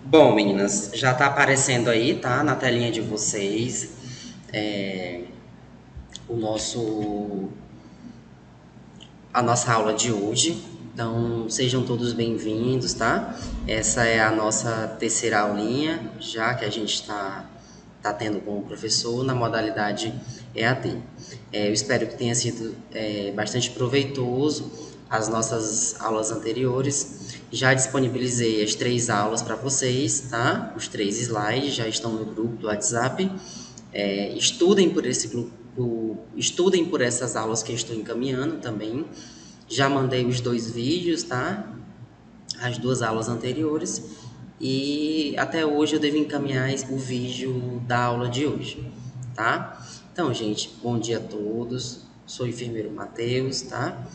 Bom, meninas, já tá aparecendo aí, tá? Na telinha de vocês, é, o nosso, a nossa aula de hoje. Então, sejam todos bem-vindos, tá? Essa é a nossa terceira aulinha, já que a gente tá tendo com o professor na modalidade EAD. Eu espero que tenha sido bastante proveitoso as nossas aulas anteriores. Já disponibilizei as três aulas para vocês, tá? Os três slides já estão no grupo do WhatsApp. Estudem por esse grupo, estudem por essas aulas que eu estou encaminhando também. Já mandei os dois vídeos, tá? As duas aulas anteriores. E até hoje eu devo encaminhar o vídeo da aula de hoje, tá? Então, gente, bom dia a todos. Sou o enfermeiro Matheus, tá?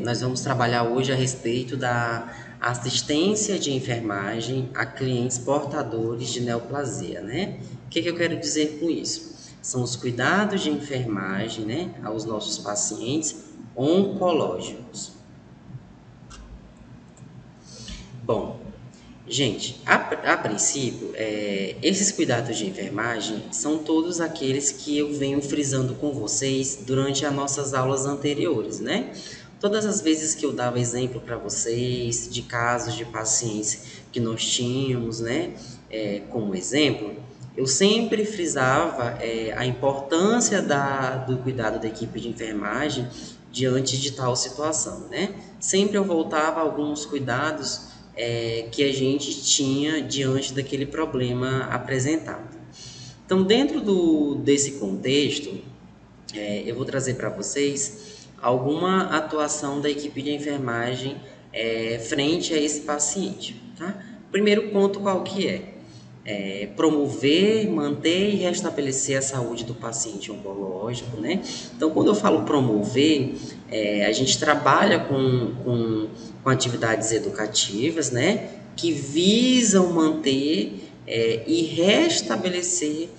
Nós vamos trabalhar hoje a respeito da assistência de enfermagem a clientes portadores de neoplasia, né? O que eu quero dizer com isso? São os cuidados de enfermagem, né, aos nossos pacientes oncológicos. Bom, gente, a princípio, esses cuidados de enfermagem são todos aqueles que eu venho frisando com vocês durante as nossas aulas anteriores, né? Todas as vezes que eu dava exemplo para vocês de casos de pacientes que nós tínhamos, né, como exemplo, eu sempre frisava a importância do cuidado da equipe de enfermagem diante de tal situação, né? Sempre eu voltava a alguns cuidados que a gente tinha diante daquele problema apresentado. Então, dentro desse contexto, eu vou trazer para vocês alguma atuação da equipe de enfermagem frente a esse paciente. Tá? Primeiro ponto qual que é? Promover, manter e restabelecer a saúde do paciente oncológico, né? Então, quando eu falo promover, a gente trabalha com atividades educativas, né? Que visam manter e restabelecer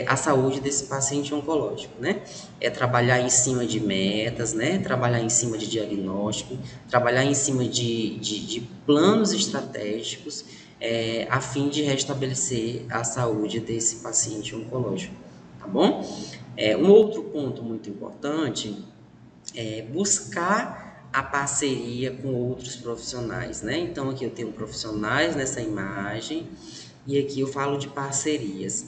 a saúde desse paciente oncológico, né? É trabalhar em cima de metas, né? Trabalhar em cima de diagnóstico, trabalhar em cima de planos estratégicos, a fim de restabelecer a saúde desse paciente oncológico, tá bom? Um outro ponto muito importante é buscar a parceria com outros profissionais, né? Então aqui eu tenho profissionais nessa imagem e aqui eu falo de parcerias.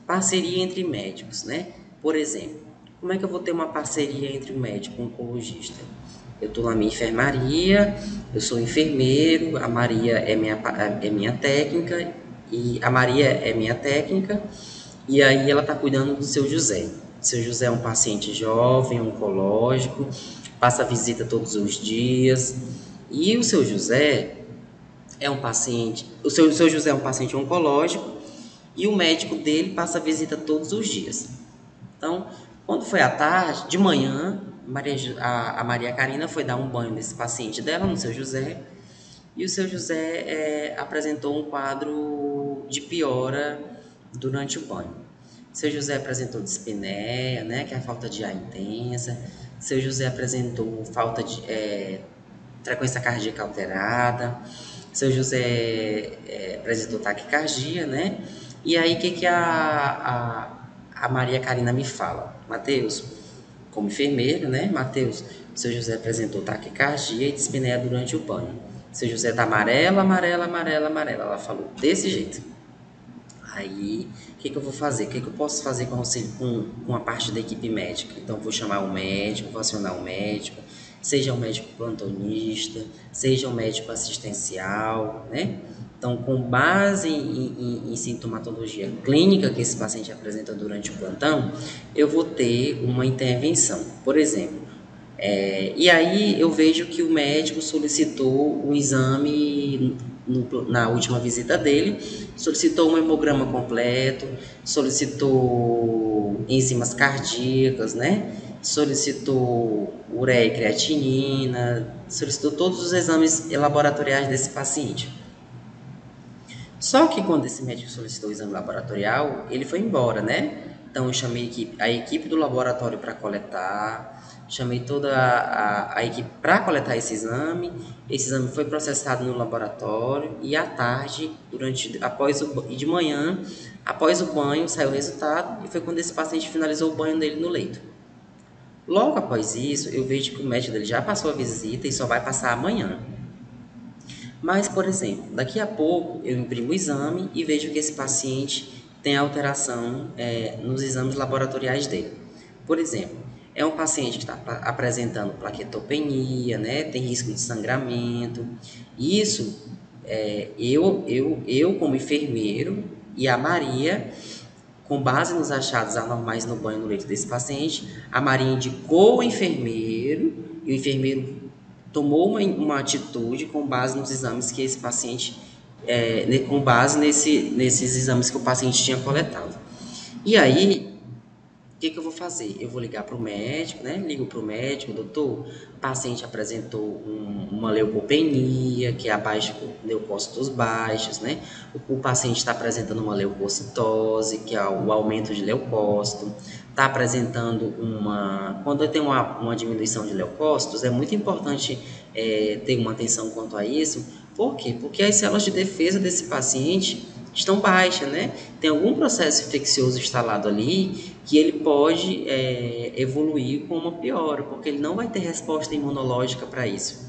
Parceria entre médicos, né? Por exemplo, como é que eu vou ter uma parceria entre um médico e um oncologista? Eu estou na minha enfermaria, eu sou enfermeiro, a Maria é minha técnica, e a Maria é minha técnica, e aí ela está cuidando do seu José. Seu José é um paciente jovem, oncológico, passa visita todos os dias, e o seu José é um paciente, o seu José é um paciente oncológico, e o médico dele passa visita todos os dias. Então, quando foi à tarde, de manhã, a Maria Karina foi dar um banho nesse paciente dela, no seu José, e o seu José apresentou um quadro de piora durante o banho. O seu José apresentou dispneia, né, que é a falta de ar intensa. O seu José apresentou falta de frequência cardíaca alterada. O seu José apresentou taquicardia, né? E aí, o que a Maria Karina me fala? Matheus, como enfermeiro, né? Matheus, o seu José apresentou taquicardia e dispneia durante o banho. O seu José tá amarela, amarela, amarela, amarela. Ela falou desse jeito. Aí, o que eu vou fazer? O que eu posso fazer com a parte da equipe médica? Então, vou chamar o médico, vou acionar o médico, seja um médico plantonista, seja um médico assistencial, né? Então, com base em sintomatologia clínica que esse paciente apresenta durante o plantão, eu vou ter uma intervenção. Por exemplo, e aí eu vejo que o médico solicitou um exame na última visita dele, solicitou um hemograma completo, solicitou enzimas cardíacas, né? Solicitou ureia e creatinina, solicitou todos os exames laboratoriais desse paciente. Só que quando esse médico solicitou o exame laboratorial, ele foi embora, né? Então eu chamei a equipe do laboratório para coletar, chamei toda a equipe para coletar esse exame foi processado no laboratório e à tarde, e de manhã, após o banho, saiu o resultado e foi quando esse paciente finalizou o banho dele no leito. Logo após isso, eu vejo que o médico dele já passou a visita e só vai passar amanhã. Mas, por exemplo, daqui a pouco eu imprimo o exame e vejo que esse paciente tem alteração nos exames laboratoriais dele. Por exemplo, é um paciente que está apresentando plaquetopenia, né, tem risco de sangramento. Isso, eu como enfermeiro e a Maria, com base nos achados anormais no banho no leito desse paciente, a Maria indicou o enfermeiro e o enfermeiro tomou uma atitude com base nos exames que esse paciente, com base nesses exames que o paciente tinha coletado. E aí, o que eu vou fazer? Eu vou ligar para o médico, né? Ligo para o médico, doutor, o paciente apresentou uma leucopenia, que é abaixo de leucócitos baixos, né? O paciente está apresentando uma leucocitose, que é o aumento de leucócito, está apresentando quando tem uma diminuição de leucócitos, é muito importante ter uma atenção quanto a isso. Por quê? Porque as células de defesa desse paciente estão baixas, né? Tem algum processo infeccioso instalado ali que ele pode evoluir com uma piora, porque ele não vai ter resposta imunológica para isso.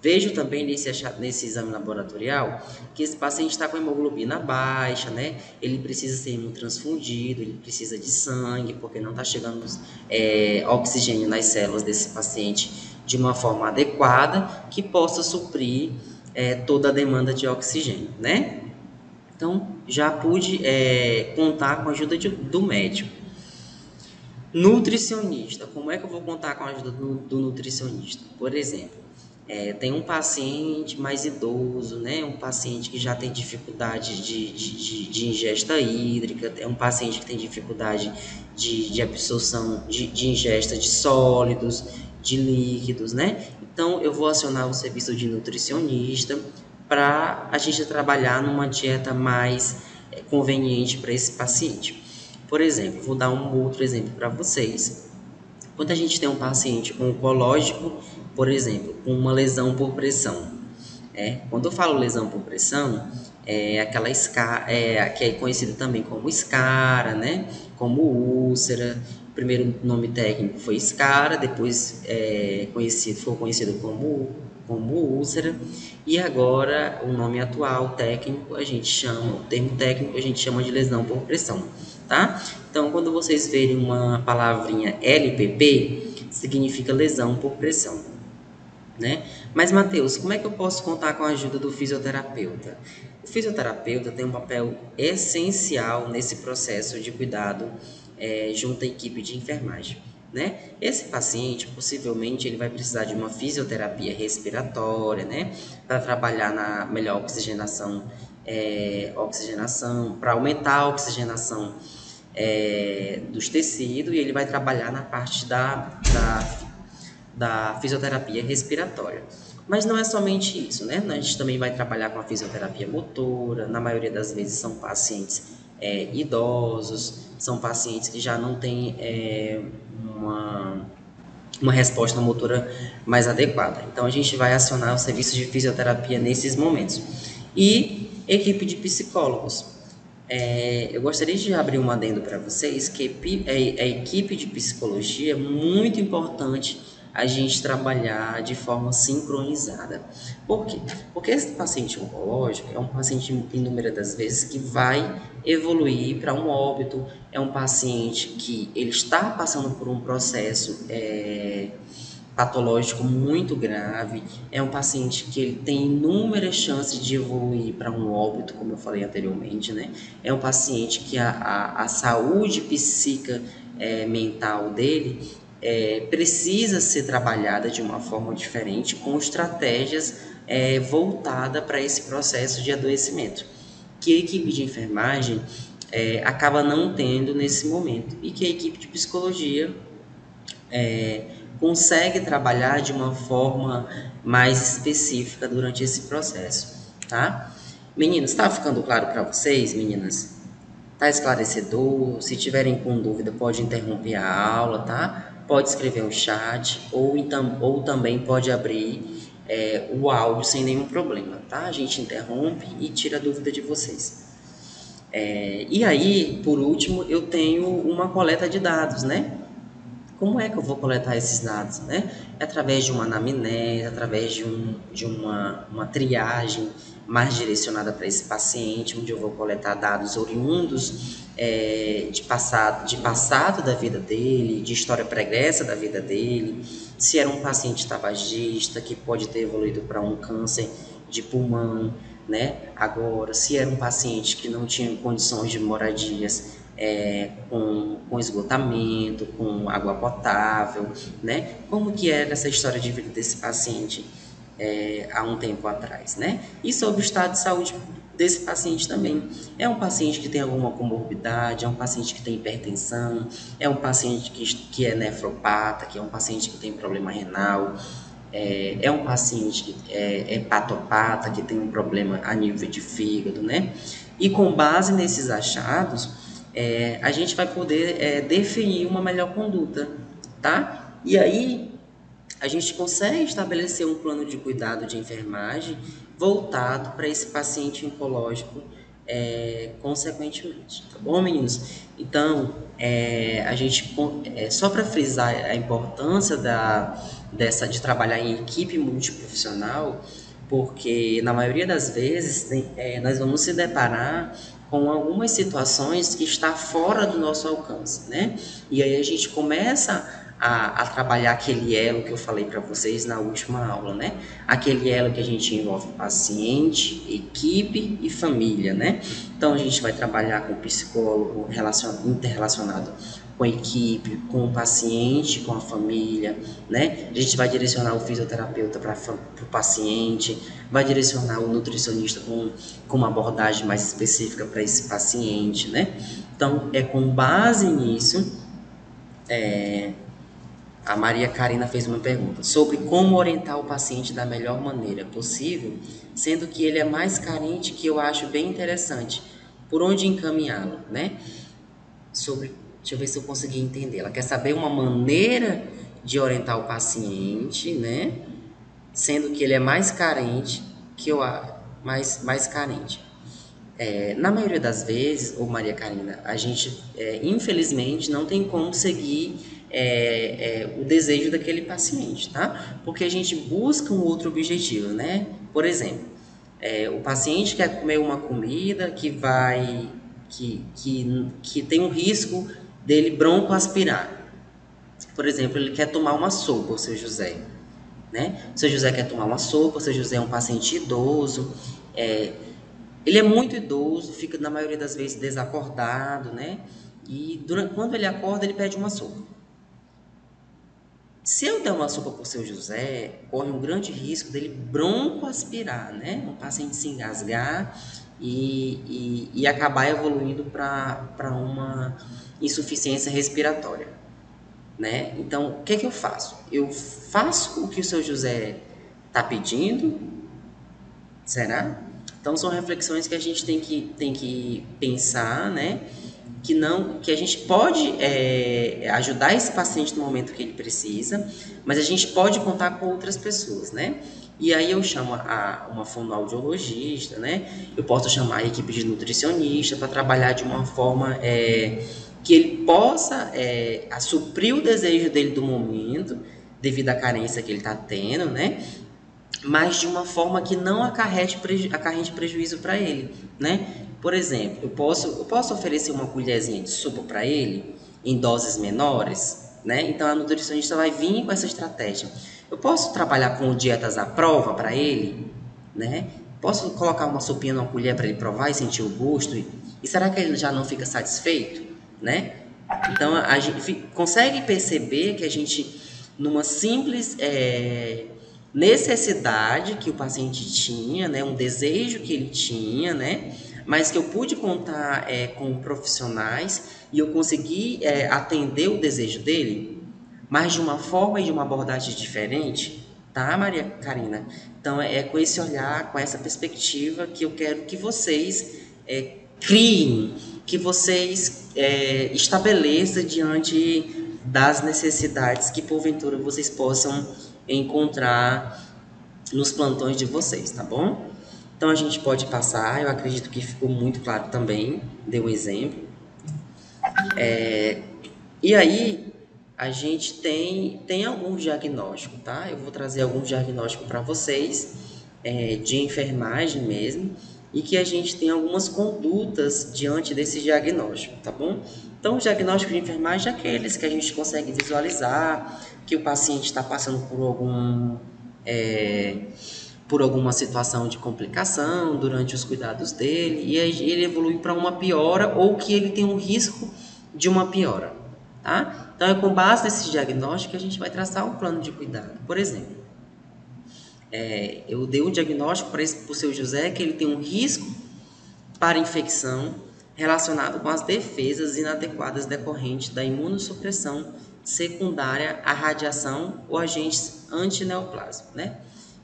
Vejo também nesse exame laboratorial que esse paciente está com hemoglobina baixa, né? Ele precisa ser imunotransfundido, ele precisa de sangue, porque não está chegando oxigênio nas células desse paciente de uma forma adequada que possa suprir toda a demanda de oxigênio, né? Então, já pude contar com a ajuda do médico. Nutricionista. Como é que eu vou contar com a ajuda do nutricionista? Por exemplo, tem um paciente mais idoso, né? Um paciente que já tem dificuldade de ingesta hídrica, é um paciente que tem dificuldade de absorção, de ingesta de sólidos, de líquidos, né? Então, eu vou acionar o serviço de nutricionista para a gente trabalhar numa dieta mais conveniente para esse paciente. Por exemplo, vou dar um outro exemplo para vocês. Quando a gente tem um paciente oncológico, por exemplo, com uma lesão por pressão, quando eu falo lesão por pressão, é aquela que é conhecida também como escara, né? Como úlcera. O primeiro nome técnico foi escara, depois ficou conhecido como úlcera, e agora o nome atual técnico o termo técnico a gente chama de lesão por pressão, tá? Então, quando vocês verem uma palavrinha LPP, significa lesão por pressão, né? Mas, Matheus, como é que eu posso contar com a ajuda do fisioterapeuta? O fisioterapeuta tem um papel essencial nesse processo de cuidado junto à equipe de enfermagem, né? Esse paciente, possivelmente, ele vai precisar de uma fisioterapia respiratória, né? Para trabalhar na melhor oxigenação, para aumentar a oxigenação dos tecidos, e ele vai trabalhar na parte da fisioterapia respiratória. Mas não é somente isso, né? A gente também vai trabalhar com a fisioterapia motora, na maioria das vezes são pacientes idosos, são pacientes que já não têm uma resposta motora mais adequada. Então, a gente vai acionar o serviço de fisioterapia nesses momentos. E equipe de psicólogos. Eu gostaria de abrir um adendo para vocês que a equipe de psicologia é muito importante a gente trabalhar de forma sincronizada. Por quê? Porque esse paciente oncológico é um paciente, inúmeras das vezes, que vai evoluir para um óbito, é um paciente que ele está passando por um processo patológico muito grave, é um paciente que ele tem inúmeras chances de evoluir para um óbito, como eu falei anteriormente, né? É um paciente que a saúde psíquica mental dele precisa ser trabalhada de uma forma diferente, com estratégias voltadas para esse processo de adoecimento, que a equipe de enfermagem acaba não tendo nesse momento, e que a equipe de psicologia consegue trabalhar de uma forma mais específica durante esse processo, tá? Meninas, está ficando claro para vocês, meninas? Tá esclarecedor? Se tiverem com dúvida, pode interromper a aula, tá? pode escrever um chat ou também pode abrir o áudio sem nenhum problema, tá? A gente interrompe e tira a dúvida de vocês. E aí, por último, eu tenho uma coleta de dados, né? Como é que eu vou coletar esses dados, né? É através de uma anamnese, através de uma triagem mais direcionada para esse paciente, onde eu vou coletar dados oriundos de passado da vida dele, de história pregressa da vida dele, se era um paciente tabagista que pode ter evoluído para um câncer de pulmão, né? Agora, se era um paciente que não tinha condições de moradias com esgotamento, com água potável, né? Como que era essa história de vida desse paciente há um tempo atrás, né? E sobre o estado de saúde desse paciente também. É um paciente que tem alguma comorbidade, é um paciente que tem hipertensão, é um paciente que é nefropata, que é um paciente que tem problema renal, é um paciente que é hepatopata, que tem um problema a nível de fígado, né? E com base nesses achados, a gente vai poder definir uma melhor conduta, tá? E aí, a gente consegue estabelecer um plano de cuidado de enfermagem voltado para esse paciente oncológico consequentemente, tá bom, meninos? Então, só para frisar a importância de trabalhar em equipe multiprofissional, porque na maioria das vezes nós vamos se deparar com algumas situações que está fora do nosso alcance, né? E aí a gente começa a trabalhar aquele elo que eu falei para vocês na última aula, né? Aquele elo que a gente envolve paciente, equipe e família, né? Então a gente vai trabalhar com o psicólogo interrelacionado com a equipe, com o paciente, com a família, né? A gente vai direcionar o fisioterapeuta para o paciente, vai direcionar o nutricionista com uma abordagem mais específica para esse paciente, né? Então, com base nisso, a Maria Karina fez uma pergunta sobre como orientar o paciente da melhor maneira possível, sendo que ele é mais carente, que eu acho bem interessante. Por onde encaminhá-lo, né? Deixa eu ver se eu consegui entender. Ela quer saber uma maneira de orientar o paciente, né? Sendo que ele é mais carente que eu mais carente. Na maioria das vezes, ô Maria Karina, a gente infelizmente não tem como seguir o desejo daquele paciente, tá? Porque a gente busca um outro objetivo, né? Por exemplo, o paciente quer comer uma comida que tem um risco dele broncoaspirar. Por exemplo, ele quer tomar uma sopa, o seu José, né? O seu José quer tomar uma sopa, o seu José é um paciente idoso, ele é muito idoso, fica na maioria das vezes desacordado, né? E quando ele acorda, ele pede uma sopa. Se eu der uma sopa para o seu José, corre um grande risco dele broncoaspirar, né? Um paciente se engasgar e acabar evoluindo para uma insuficiência respiratória, né? Então, o que é que eu faço? Eu faço o que o seu José está pedindo? Será? Então, são reflexões que a gente tem que pensar, né? Que a gente pode ajudar esse paciente no momento que ele precisa, mas a gente pode contar com outras pessoas, né? E aí eu chamo uma fonoaudiologista, né? Eu posso chamar a equipe de nutricionista para trabalhar de uma forma que ele possa suprir o desejo dele do momento, devido à carência que ele está tendo, né? Mas de uma forma que não acarrete prejuízo para ele, né? Por exemplo, eu posso oferecer uma colherzinha de sopa para ele em doses menores, né? Então a nutricionista vai vir com essa estratégia. Eu posso trabalhar com dietas à prova para ele, né? Posso colocar uma sopinha numa colher para ele provar e sentir o gosto? E será que ele já não fica satisfeito, né? Então a gente consegue perceber que a gente, numa simples necessidade que o paciente tinha, né, um desejo que ele tinha, né, mas que eu pude contar com profissionais e eu consegui atender o desejo dele, mas de uma forma e de uma abordagem diferente, tá, Maria Karina? Então com esse olhar, com essa perspectiva que eu quero que vocês criem, que vocês estabeleçam diante das necessidades que porventura vocês possam encontrar nos plantões de vocês, tá bom? Então a gente pode passar, eu acredito que ficou muito claro também, dei um exemplo. E aí a gente tem algum diagnóstico, tá? Eu vou trazer algum diagnóstico para vocês, de enfermagem mesmo, e que a gente tem algumas condutas diante desse diagnóstico, tá bom? Então, o diagnóstico de enfermagem é aqueles que a gente consegue visualizar que o paciente está passando por alguma situação de complicação durante os cuidados dele, e aí ele evolui para uma piora ou que ele tem um risco de uma piora, tá? Então, é com base nesse diagnóstico que a gente vai traçar um plano de cuidado. Por exemplo, eu dei um diagnóstico para o seu José que ele tem um risco para infecção relacionado com as defesas inadequadas decorrentes da imunossupressão secundária à radiação ou agentes antineoplásmicos, né?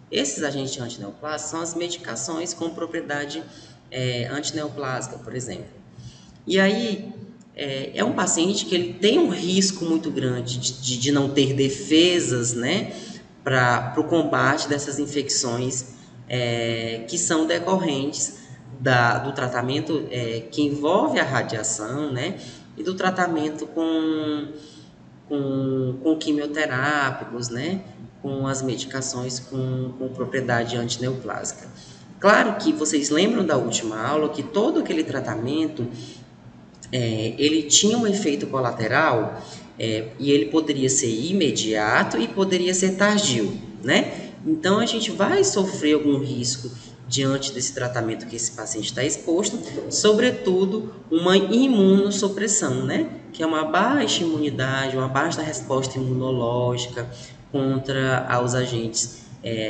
Esses agentes antineoplásicos são as medicações com propriedade antineoplásica, por exemplo. E aí, é um paciente que ele tem um risco muito grande de não ter defesas, né, para o combate dessas infecções que são decorrentes do tratamento que envolve a radiação, né, e do tratamento com quimioterápicos, né, com as medicações com propriedade antineoplásica. Claro que vocês lembram da última aula que todo aquele tratamento ele tinha um efeito colateral e ele poderia ser imediato e poderia ser tardio, né? Então a gente vai sofrer algum risco diante desse tratamento que esse paciente está exposto, sobretudo uma imunossupressão, né? Que é uma baixa imunidade, uma baixa resposta imunológica contra os agentes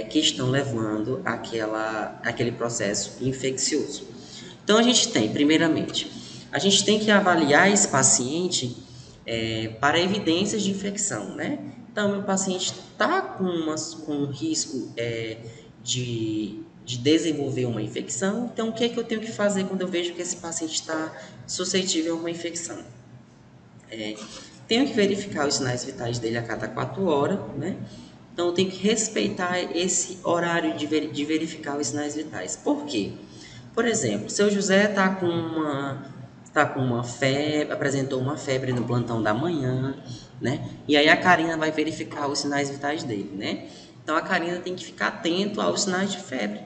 que estão levando aquele processo infeccioso. Então a gente tem, primeiramente, a gente tem que avaliar esse paciente para evidências de infecção, né? Então, meu paciente está com um risco de desenvolver uma infecção, então o que é que eu tenho que fazer quando eu vejo que esse paciente está suscetível a uma infecção? Tenho que verificar os sinais vitais dele a cada 4 horas, né? Então, eu tenho que respeitar esse horário de verificar os sinais vitais. Por quê? Por exemplo, seu José está com uma febre, apresentou uma febre no plantão da manhã, né? E aí a Karina vai verificar os sinais vitais dele, né? Então a Karina tem que ficar atento aos sinais de febre,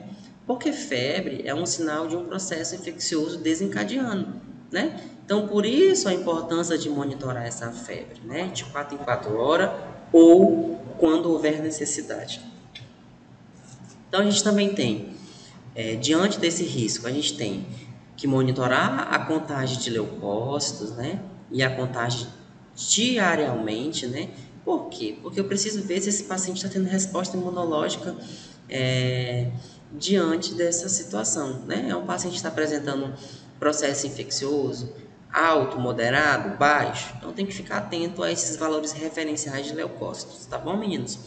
porque febre é um sinal de um processo infeccioso desencadeando, né? Então por isso a importância de monitorar essa febre, né? De 4 em 4 horas ou quando houver necessidade. Então a gente também tem, diante desse risco, a gente tem que monitorar a contagem de leucócitos, né? E a contagem diariamente, né? Por quê? Porque eu preciso ver se esse paciente está tendo resposta imunológica diante dessa situação, né? É um paciente que está apresentando processo infeccioso alto, moderado, baixo, então tem que ficar atento a esses valores referenciais de leucócitos, tá bom, meninos?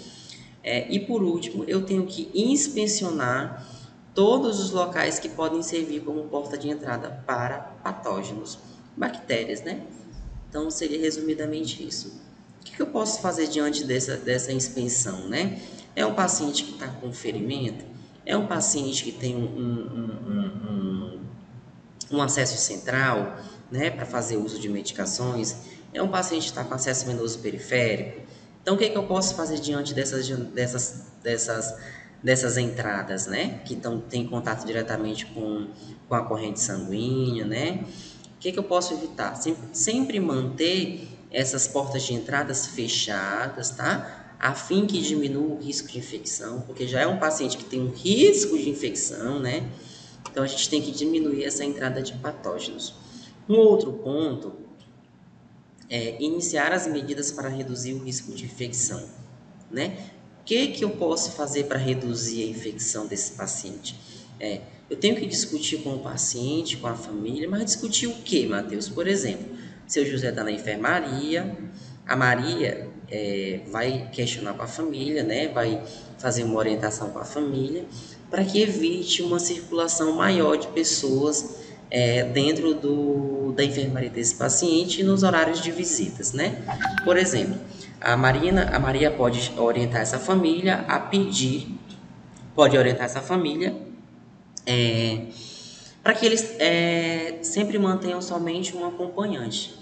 E por último, eu tenho que inspecionar todos os locais que podem servir como porta de entrada para patógenos, bactérias, né? Então, seria resumidamente isso. O que eu posso fazer diante dessa inspeção, né? É um paciente que está com ferimento? É um paciente que tem um acesso central, né, para fazer uso de medicações? É um paciente que está com acesso venoso periférico? Então, o que eu posso fazer diante dessas entradas, né, que têm contato diretamente com a corrente sanguínea, né? O que eu posso evitar? Sempre manter essas portas de entradas fechadas, tá? A fim que diminua o risco de infecção, porque já é um paciente que tem um risco de infecção, né? Então, a gente tem que diminuir essa entrada de patógenos. Um outro ponto é iniciar as medidas para reduzir o risco de infecção, né? O que eu posso fazer para reduzir a infecção desse paciente? Eu tenho que discutir com o paciente, com a família, mas discutir o quê, Matheus? Por exemplo, seu José está na enfermaria, a Maria vai questionar com a família, né? Vai fazer uma orientação com a família, para que evite uma circulação maior de pessoas dentro da enfermaria desse paciente nos horários de visitas, né? Por exemplo, a Maria pode orientar essa família para que eles sempre mantenham somente um acompanhante.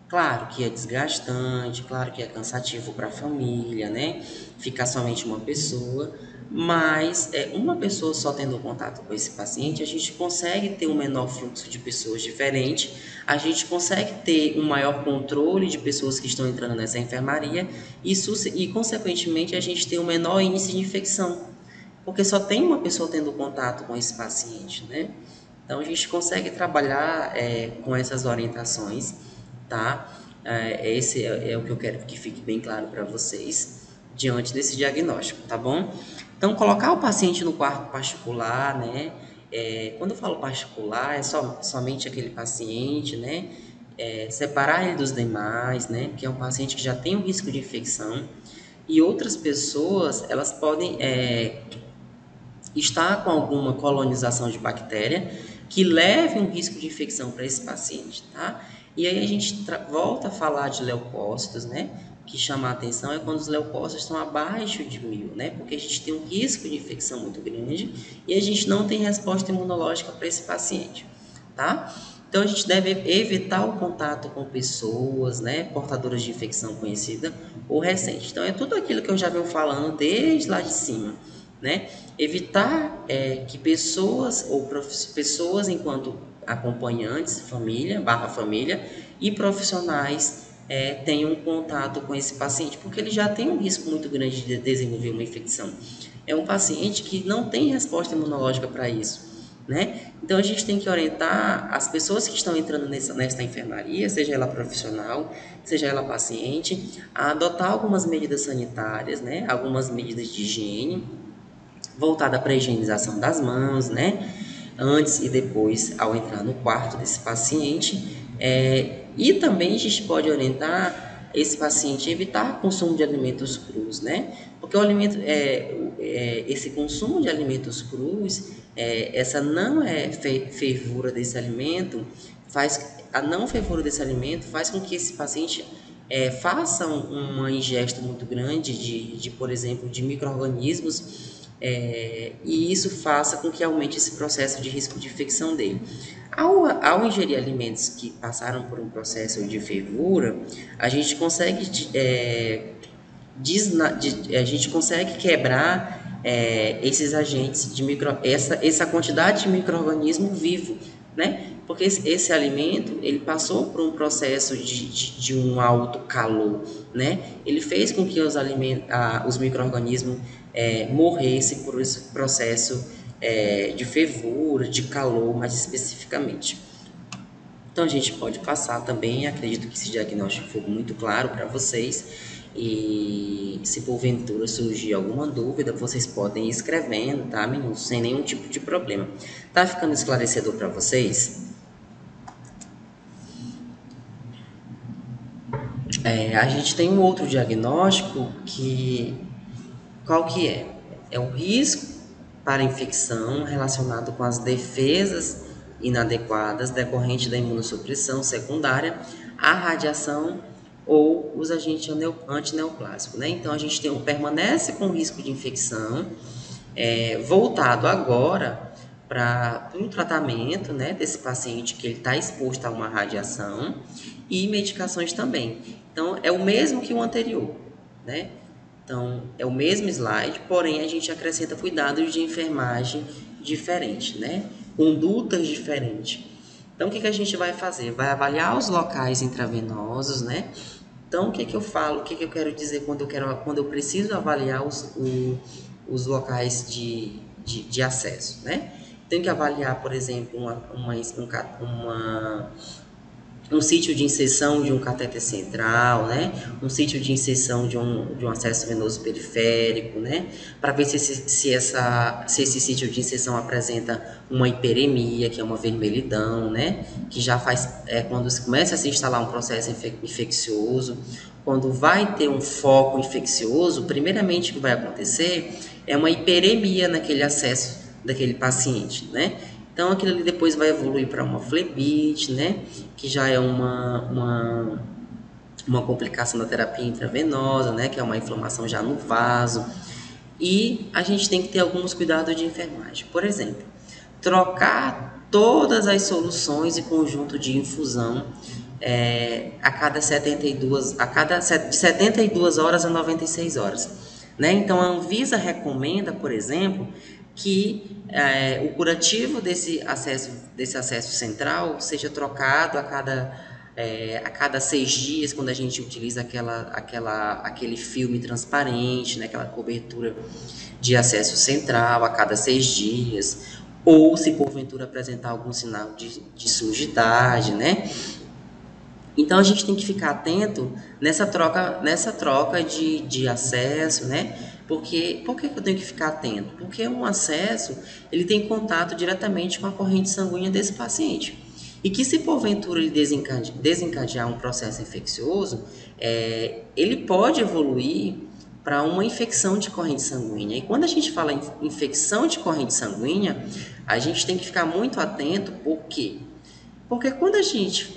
Claro que é desgastante, claro que é cansativo para a família, né? Ficar somente uma pessoa, mas uma pessoa só tendo contato com esse paciente, a gente consegue ter um menor fluxo de pessoas diferentes, a gente consegue ter um maior controle de pessoas que estão entrando nessa enfermaria e consequentemente, a gente tem um menor índice de infecção, porque só tem uma pessoa tendo contato com esse paciente, né? Então, a gente consegue trabalhar com essas orientações, tá? Esse é o que eu quero que fique bem claro para vocês, diante desse diagnóstico, tá bom? Então, colocar o paciente no quarto particular, né? Quando eu falo particular, é somente aquele paciente, né? Separar ele dos demais, né? Porque é um paciente que já tem um risco de infecção. E outras pessoas, elas podem está com alguma colonização de bactéria que leve um risco de infecção para esse paciente, tá? E aí a gente volta a falar de leucócitos, né? Que chama a atenção é quando os leucócitos estão abaixo de 1000, né? Porque a gente tem um risco de infecção muito grande e a gente não tem resposta imunológica para esse paciente, tá? Então a gente deve evitar o contato com pessoas, né, portadoras de infecção conhecida ou recente. Então é tudo aquilo que eu já venho falando desde lá de cima, né? Evitar que pessoas ou pessoas enquanto acompanhantes, família e profissionais tenham contato com esse paciente, porque ele já tem um risco muito grande de desenvolver uma infecção. É um paciente que não tem resposta imunológica para isso, né? Então a gente tem que orientar as pessoas que estão entrando nesta enfermaria, seja ela profissional, seja ela paciente, a adotar algumas medidas sanitárias, né? Algumas medidas de higiene voltada para a higienização das mãos, né? Antes e depois ao entrar no quarto desse paciente. E também a gente pode orientar esse paciente a evitar o consumo de alimentos crus, né? Porque esse consumo de alimentos crus, essa não fervura desse alimento, a não fervura desse alimento faz com que esse paciente faça uma ingesta muito grande por exemplo, de micro-organismos e isso faça com que aumente esse processo de risco de infecção dele. Ao ingerir alimentos que passaram por um processo de fervura, a gente consegue, a gente consegue quebrar esses agentes essa quantidade de micro-organismo vivo, né? Porque esse alimento, ele passou por um processo de um alto calor, né? Ele fez com que os micro-organismos morressem por esse processo de fervura, de calor, mais especificamente. Então, a gente pode passar também, acredito que esse diagnóstico foi muito claro para vocês, e se porventura surgir alguma dúvida, vocês podem ir escrevendo, tá, meninos? Sem nenhum tipo de problema. Tá ficando esclarecedor para vocês? A gente tem um outro diagnóstico qual que é? É o risco para infecção relacionado com as defesas inadequadas decorrente da imunossupressão secundária, a radiação ou os agentes antineoplásicos, né? Então, a gente permanece com risco de infecção, voltado agora para um tratamento, né, desse paciente que ele está exposto a uma radiação e medicações também. Então, é o mesmo que o anterior, né? Então, é o mesmo slide, porém a gente acrescenta cuidados de enfermagem diferente, né? Condutas diferentes. Então, o que a gente vai fazer? Vai avaliar os locais intravenosos, né? Então, o que eu falo, o que eu quero dizer quando eu preciso avaliar os locais de acesso, né? Tenho que avaliar, por exemplo, um sítio de inserção de um catéter central, né? Um sítio de inserção de um acesso venoso periférico, né? Para ver se esse sítio de inserção apresenta uma hiperemia, que é uma vermelhidão, né? Que já faz quando começa a se instalar um processo infeccioso. Quando vai ter um foco infeccioso, primeiramente o que vai acontecer é uma hiperemia naquele acesso daquele paciente, né? Então aquilo ali depois vai evoluir para uma flebite, né? Que já é uma complicação da terapia intravenosa, né? Que é uma inflamação já no vaso. E a gente tem que ter alguns cuidados de enfermagem. Por exemplo, trocar todas as soluções e conjunto de infusão a cada 72, de 72 horas a 96 horas. Né? Então, a Anvisa recomenda, por exemplo, que o curativo desse acesso central seja trocado a cada 6 dias, quando a gente utiliza aquele filme transparente, né, aquela cobertura de acesso central a cada 6 dias, ou se porventura apresentar algum sinal de sujidade, né? Então a gente tem que ficar atento nessa troca de acesso, né? Por que eu tenho que ficar atento? Porque um acesso ele tem contato diretamente com a corrente sanguínea desse paciente. E que se porventura ele desencadear um processo infeccioso, ele pode evoluir para uma infecção de corrente sanguínea. E quando a gente fala em infecção de corrente sanguínea, a gente tem que ficar muito atento, por quê? Porque quando a gente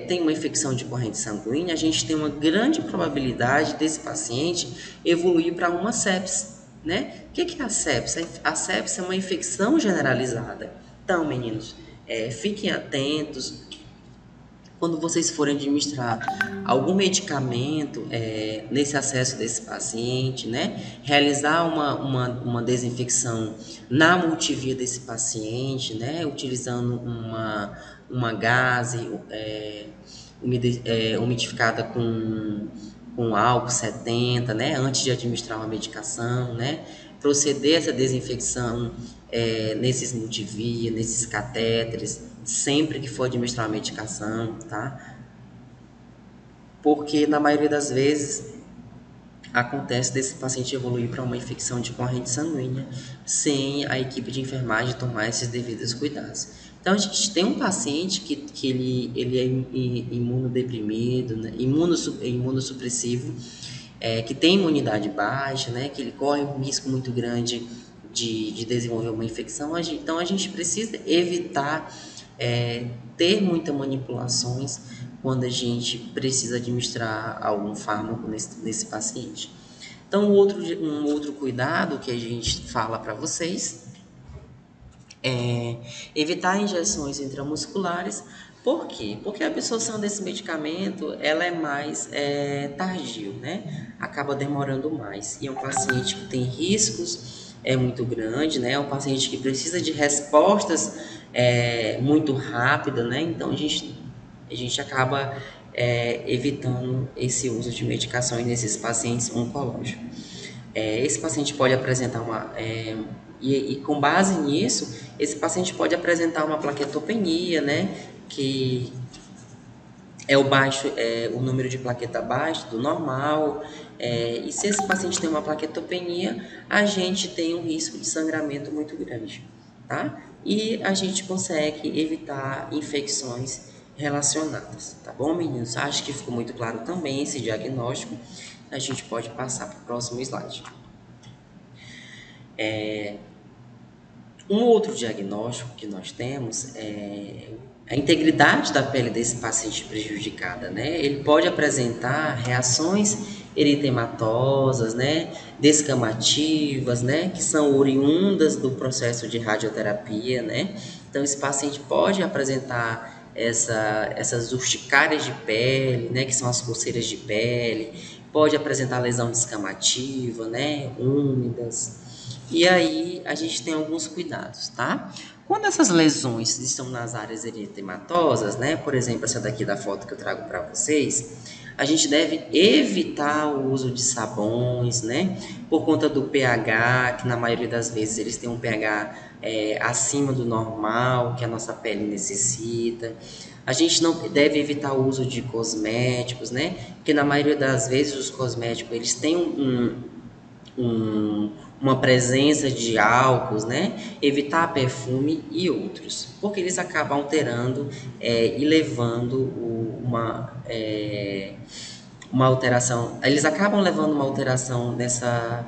tem uma infecção de corrente sanguínea, a gente tem uma grande probabilidade desse paciente evoluir para uma sepse, né? O que é a sepse? A sepse é uma infecção generalizada. Então, meninos, fiquem atentos, quando vocês forem administrar algum medicamento nesse acesso desse paciente, né? Realizar uma desinfecção na multivia desse paciente, né? Utilizando uma gaze umidificada com álcool 70, né? Antes de administrar uma medicação, né? Proceder essa desinfecção nesses multivia, nesses catéteres, sempre que for administrar uma medicação, tá? Porque na maioria das vezes acontece desse paciente evoluir para uma infecção de corrente sanguínea sem a equipe de enfermagem tomar esses devidos cuidados. Então a gente tem um paciente que ele é imunodeprimido, né? Imunossupressivo, que tem imunidade baixa, né? Que ele corre um risco muito grande de desenvolver uma infecção. Então a gente precisa evitar ter muitas manipulações quando a gente precisa administrar algum fármaco nesse paciente. Então, um outro cuidado que a gente fala para vocês é evitar injeções intramusculares. Por quê? Porque a absorção desse medicamento ela é mais tardio, né? Acaba demorando mais. E é um paciente que tem riscos muito grande, né? É um paciente que precisa de respostas muito rápidas, né? Então a gente acaba evitando esse uso de medicações nesses pacientes oncológicos. Esse paciente pode apresentar e com base nisso, esse paciente pode apresentar uma plaquetopenia, né? Que é o número de plaqueta abaixo do normal. E se esse paciente tem uma plaquetopenia, a gente tem um risco de sangramento muito grande, tá? E a gente consegue evitar infecções relacionadas, tá bom, meninos? Acho que ficou muito claro também esse diagnóstico. A gente pode passar para o próximo slide. Um outro diagnóstico que nós temos é a integridade da pele desse paciente prejudicada, né? Ele pode apresentar reações eritematosas, né? Descamativas, né? Que são oriundas do processo de radioterapia, né? Então, esse paciente pode apresentar essas urticárias de pele, né? Que são as coceiras de pele, pode apresentar lesão descamativa, né? Úmidas. E aí a gente tem alguns cuidados, tá? Quando essas lesões estão nas áreas eritematosas, né? Por exemplo, essa daqui da foto que eu trago para vocês, a gente deve evitar o uso de sabões, né? Por conta do pH, que na maioria das vezes eles têm um pH acima do normal, que a nossa pele necessita. A gente não deve evitar o uso de cosméticos, né? Porque na maioria das vezes os cosméticos eles têm uma presença de álcools, né? Evitar perfume e outros, porque eles acabam alterando e levando uma alteração. Eles acabam levando uma alteração nessa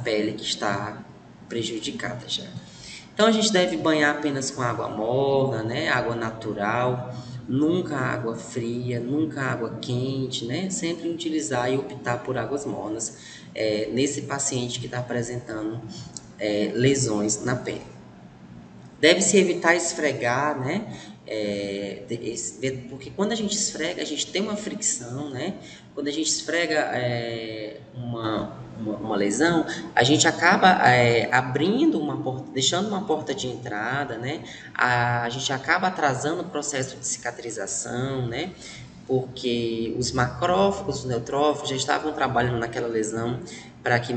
pele que está prejudicada já. Então a gente deve banhar apenas com água morna, né? Água natural, nunca água fria, nunca água quente, né? Sempre utilizar e optar por águas mornas nesse paciente que está apresentando lesões na pele. Deve-se evitar esfregar, né? Porque quando a gente esfrega, a gente tem uma fricção, né? Quando a gente esfrega uma lesão, a gente acaba abrindo uma porta, deixando uma porta de entrada, né? A gente acaba atrasando o processo de cicatrização, né? Porque os macrófagos, os neutrófagos já estavam trabalhando naquela lesão para que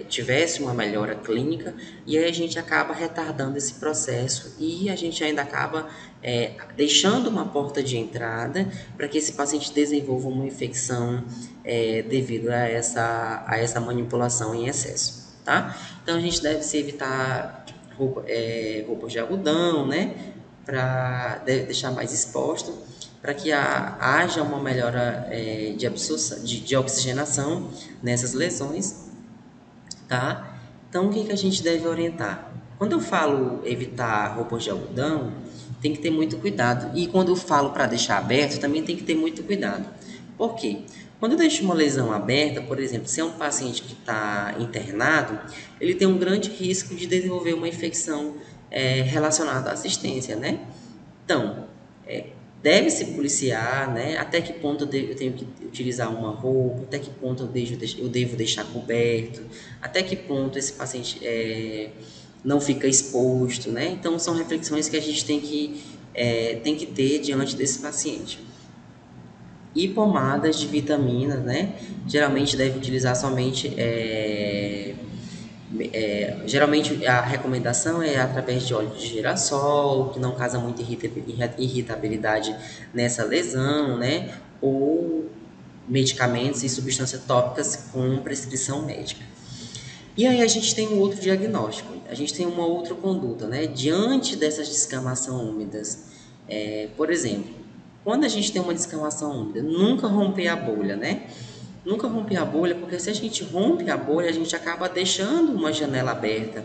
tivesse uma melhora clínica, e aí a gente acaba retardando esse processo e a gente ainda acaba deixando uma porta de entrada para que esse paciente desenvolva uma infecção devido a essa manipulação em excesso, tá? Então a gente deve se evitar roupas de algodão, né? Para deixar mais exposto, para que haja uma melhora de absorção, de oxigenação nessas lesões, tá? Então, o que a gente deve orientar? Quando eu falo evitar roupas de algodão, tem que ter muito cuidado. E quando eu falo para deixar aberto, também tem que ter muito cuidado. Por quê? Quando eu deixo uma lesão aberta, por exemplo, se é um paciente que está internado, ele tem um grande risco de desenvolver uma infecção relacionada à assistência, né? Então, deve-se policiar, né? Até que ponto eu tenho que utilizar uma roupa, até que ponto eu devo deixar coberto, até que ponto esse paciente não fica exposto, né? Então, são reflexões que a gente tem que ter diante desse paciente. E pomadas de vitaminas, né? Geralmente deve utilizar somente geralmente a recomendação é através de óleo de girassol, que não causa muita irritabilidade nessa lesão, né? Ou medicamentos e substâncias tópicas com prescrição médica. E aí a gente tem um outro diagnóstico, a gente tem uma outra conduta, né? Diante dessas descamações úmidas, por exemplo, quando a gente tem uma descamação úmida, nunca romper a bolha, né? Nunca romper a bolha, porque se a gente rompe a bolha, a gente acaba deixando uma janela aberta,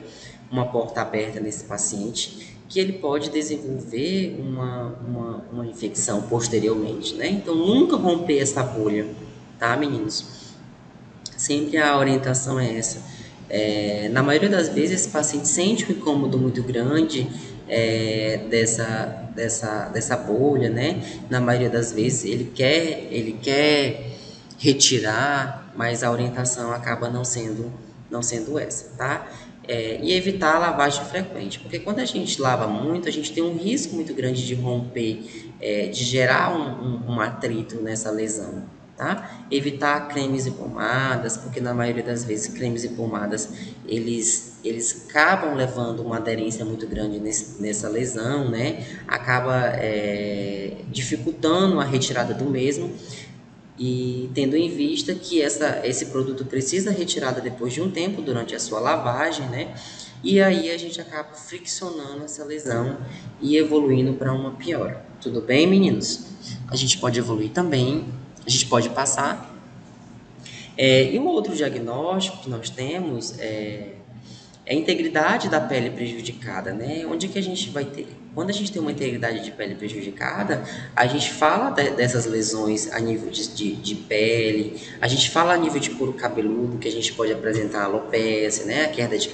uma porta aberta nesse paciente, que ele pode desenvolver uma infecção posteriormente, né? Então, nunca romper essa bolha, tá, meninos? Sempre a orientação é essa. Na maioria das vezes, esse paciente sente um incômodo muito grande dessa bolha, né? Na maioria das vezes, ele quer retirar, mas a orientação acaba não sendo essa, tá? E evitar a lavagem frequente, porque quando a gente lava muito, a gente tem um risco muito grande de romper, de gerar um atrito nessa lesão, tá? Evitar cremes e pomadas, porque na maioria das vezes cremes e pomadas eles acabam levando uma aderência muito grande nessa lesão, né? Acaba dificultando a retirada do mesmo, e tendo em vista que esse produto precisa retirada depois de um tempo, durante a sua lavagem, né? E aí a gente acaba friccionando essa lesão e evoluindo para uma piora. Tudo bem, meninos? A gente pode evoluir também, a gente pode passar. E um outro diagnóstico que nós temos é a integridade da pele prejudicada, né? Onde que a gente vai ter? Quando a gente tem uma integridade de pele prejudicada, a gente fala dessas lesões a nível de pele, a gente fala a nível de couro cabeludo, que a gente pode apresentar alopecia, né? A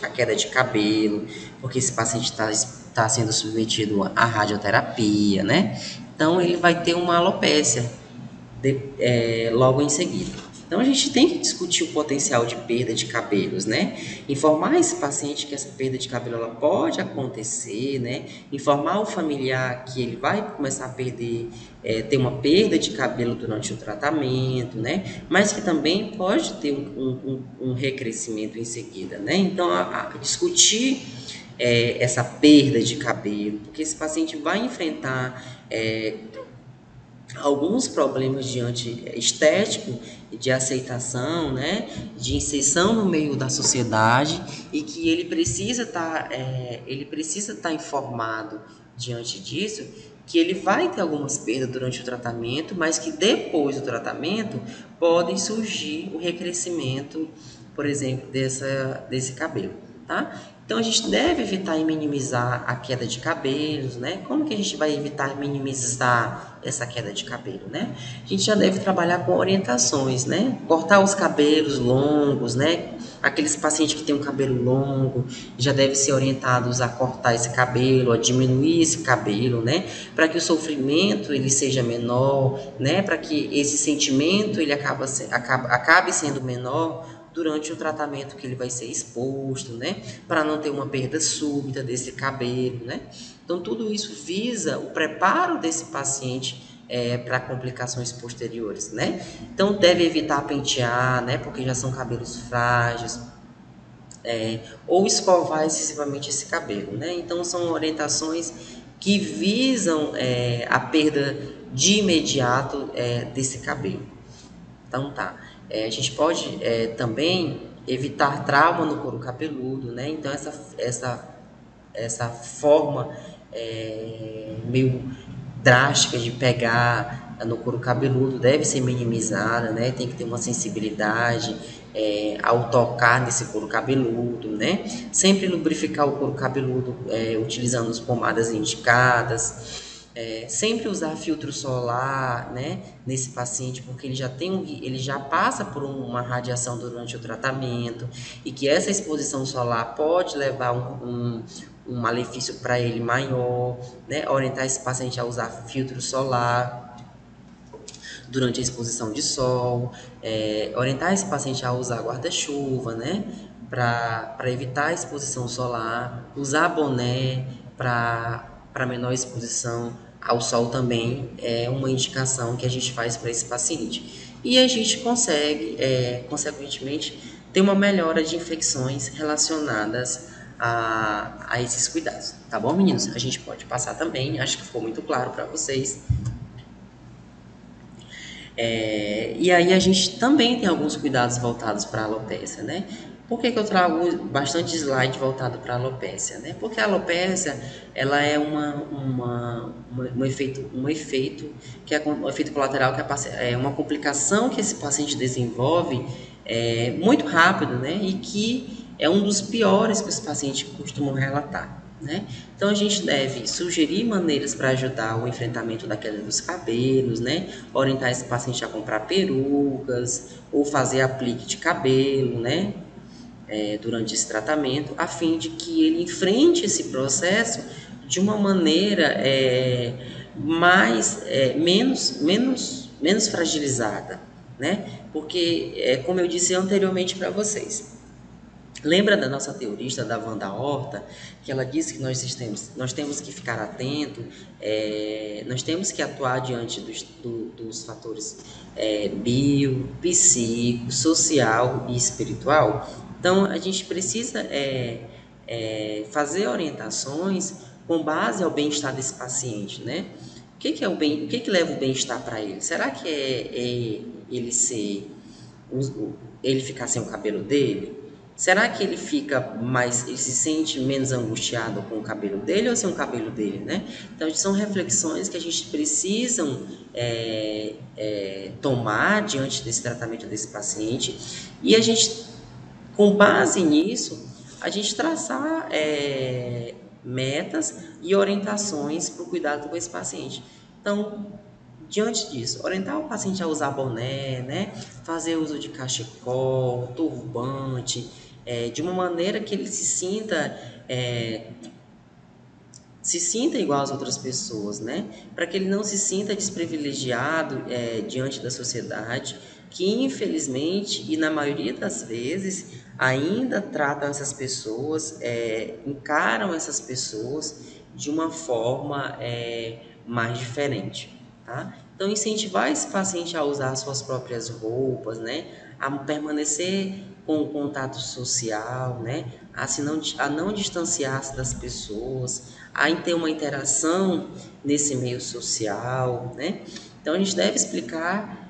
queda de cabelo, porque esse paciente está sendo submetido à radioterapia, né? Então, ele vai ter uma alopecia logo em seguida. Então, a gente tem que discutir o potencial de perda de cabelos, né? Informar esse paciente que essa perda de cabelo ela pode acontecer, né? Informar o familiar que ele vai começar a ter uma perda de cabelo durante o tratamento, né? Mas que também pode ter um recrescimento em seguida, né? Então, discutir essa perda de cabelo, porque esse paciente vai enfrentar alguns problemas estético, de aceitação, né, de inserção no meio da sociedade, e que ele precisa estar informado diante disso, que ele vai ter algumas perdas durante o tratamento, mas que depois do tratamento podem surgir o recrescimento, por exemplo, desse cabelo, tá? Então a gente deve evitar e minimizar a queda de cabelos, né? Como que a gente vai evitar e minimizar essa queda de cabelo, né? A gente já deve trabalhar com orientações, né? Cortar os cabelos longos, né? Aqueles pacientes que têm um cabelo longo já devem ser orientados a cortar esse cabelo, a diminuir esse cabelo, né? Para que o sofrimento ele seja menor, né? Para que esse sentimento ele acabe sendo menor durante o tratamento que ele vai ser exposto, né? Para não ter uma perda súbita desse cabelo, né? Então, tudo isso visa o preparo desse paciente para complicações posteriores, né? Então, deve evitar pentear, né? Porque já são cabelos frágeis, ou escovar excessivamente esse cabelo, né? Então, são orientações que visam a perda de imediato desse cabelo. Então tá. A gente pode também evitar trauma no couro cabeludo, né? Então essa forma meio drástica de pegar no couro cabeludo deve ser minimizada, né? Tem que ter uma sensibilidade ao tocar nesse couro cabeludo, né? Sempre lubrificar o couro cabeludo utilizando as pomadas indicadas. Sempre usar filtro solar, né, nesse paciente, porque ele já passa por uma radiação durante o tratamento e que essa exposição solar pode levar um malefício para ele maior, né? Orientar esse paciente a usar filtro solar durante a exposição de sol, orientar esse paciente a usar guarda-chuva, né? Para evitar a exposição solar, usar boné para menor exposição ao sol também é uma indicação que a gente faz para esse paciente. E a gente consegue, consequentemente, ter uma melhora de infecções relacionadas a esses cuidados. Tá bom, meninos? A gente pode passar também, acho que ficou muito claro para vocês. E aí a gente também tem alguns cuidados voltados para a alopecia, né? Por que eu trago bastante slide voltado para a alopecia, né? Porque a alopecia, ela é um efeito que é um efeito colateral que é uma complicação que esse paciente desenvolve muito rápido, né? E que é um dos piores que os pacientes costumam relatar, né? Então a gente deve sugerir maneiras para ajudar o enfrentamento da queda dos cabelos, né? Orientar esse paciente a comprar perucas ou fazer aplique de cabelo, né? Durante esse tratamento, a fim de que ele enfrente esse processo de uma maneira menos fragilizada, né? Porque, como eu disse anteriormente para vocês, lembra da nossa teorista, da Wanda Horta, que ela disse que nós temos que ficar atento, nós temos que atuar diante dos fatores bio, psíquico, social e espiritual. Então, a gente precisa fazer orientações com base ao bem-estar desse paciente, né? O que leva o bem-estar para ele? Será que ele ele ficar sem o cabelo dele? Será que ele se sente menos angustiado com o cabelo dele ou sem o cabelo dele, né? Então, são reflexões que a gente precisa tomar diante desse tratamento desse paciente e a gente, com base nisso, a gente traçar metas e orientações para o cuidado com esse paciente. Então, diante disso, orientar o paciente a usar boné, né? Fazer uso de cachecol, turbante, de uma maneira que ele se sinta igual às outras pessoas, né? Para que ele não se sinta desprivilegiado diante da sociedade, que infelizmente e na maioria das vezes ainda tratam essas pessoas, encaram essas pessoas de uma forma mais diferente, tá? Então, incentivar esse paciente a usar suas próprias roupas, né? A permanecer com o contato social, né? A não distanciar-se das pessoas, a ter uma interação nesse meio social, né? Então, a gente deve explicar